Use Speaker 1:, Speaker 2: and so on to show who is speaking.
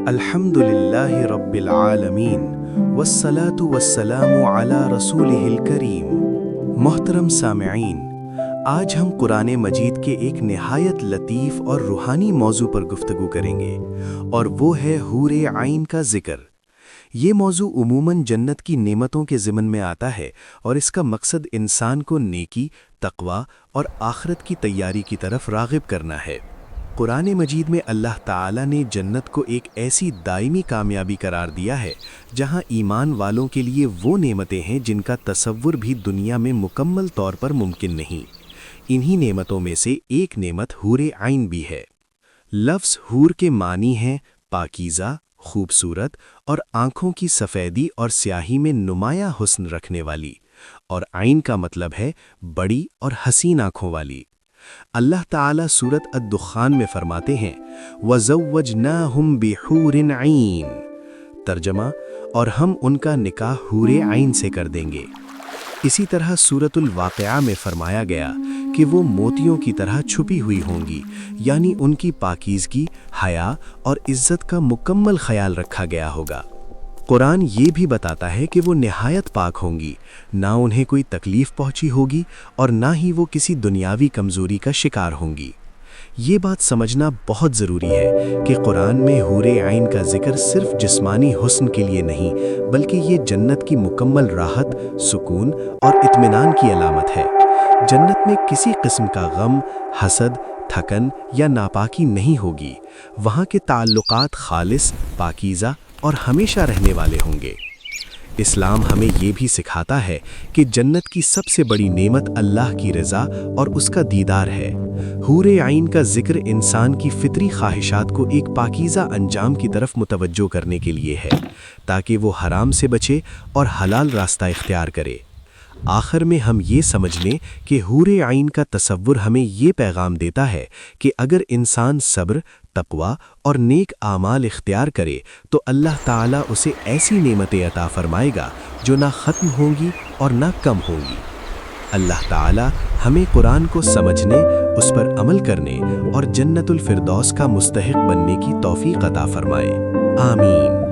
Speaker 1: الحمدللہ رب العالمین والصلاة والسلام علی رسولہ الکریم۔ محترم سامعین، آج ہم قرآن مجید کے ایک نہایت لطیف اور روحانی موضوع پر گفتگو کریں گے، اور وہ ہے حور عین کا ذکر۔ یہ موضوع عموماً جنت کی نعمتوں کے ضمن میں آتا ہے، اور اس کا مقصد انسان کو نیکی، تقوی اور آخرت کی تیاری کی طرف راغب کرنا ہے۔ قرآن مجید میں اللہ تعالیٰ نے جنت کو ایک ایسی دائمی کامیابی قرار دیا ہے جہاں ایمان والوں کے لیے وہ نعمتیں ہیں جن کا تصور بھی دنیا میں مکمل طور پر ممکن نہیں۔ انہی نعمتوں میں سے ایک نعمت حور عین بھی ہے۔ لفظ حور کے معنی ہیں پاکیزہ، خوبصورت اور آنکھوں کی سفیدی اور سیاہی میں نمایاں حسن رکھنے والی، اور عین کا مطلب ہے بڑی اور حسین آنکھوں والی۔ اللہ تعالیٰ سورۃ الدخان میں فرماتے ہیں وَزَوَّجْنَاهُمْ بِحُورٍ عِین، ترجمہ، اور ہم ان کا نکاح حور عین سے کر دیں گے۔ اسی طرح سورۃ الواقعہ میں فرمایا گیا کہ وہ موتیوں کی طرح چھپی ہوئی ہوں گی، یعنی ان کی پاکیزگی، حیا اور عزت کا مکمل خیال رکھا گیا ہوگا۔ قرآن یہ بھی بتاتا ہے کہ وہ نہایت پاک ہوں گی، نہ انہیں کوئی تکلیف پہنچی ہوگی اور نہ ہی وہ کسی دنیاوی کمزوری کا شکار ہوں گی۔ یہ بات سمجھنا بہت ضروری ہے کہ قرآن میں حور عین کا ذکر صرف جسمانی حسن کے لیے نہیں، بلکہ یہ جنت کی مکمل راحت، سکون اور اطمینان کی علامت ہے۔ جنت میں کسی قسم کا غم، حسد، تھکن یا ناپاکی نہیں ہوگی۔ وہاں کے تعلقات خالص، پاکیزہ اور ہمیشہ رہنے والے ہوں گے۔ اسلام ہمیں یہ بھی سکھاتا ہے کہ جنت کی سب سے بڑی نعمت اللہ کی رضا اور اس کا دیدار ہے۔ حور عین کا ذکر انسان کی فطری خواہشات کو ایک پاکیزہ انجام کی طرف متوجہ کرنے کے لیے ہے، تاکہ وہ حرام سے بچے اور حلال راستہ اختیار کرے۔ آخر میں ہم یہ سمجھ لیں کہ حور عین کا تصور ہمیں یہ پیغام دیتا ہے کہ اگر انسان صبر، تقوی اور نیک اعمال اختیار کرے تو اللہ تعالیٰ اسے ایسی نعمتیں عطا فرمائے گا جو نہ ختم ہوں گی اور نہ کم ہوں گی۔ اللہ تعالیٰ ہمیں قرآن کو سمجھنے، اس پر عمل کرنے اور جنت الفردوس کا مستحق بننے کی توفیق عطا فرمائے۔ آمین۔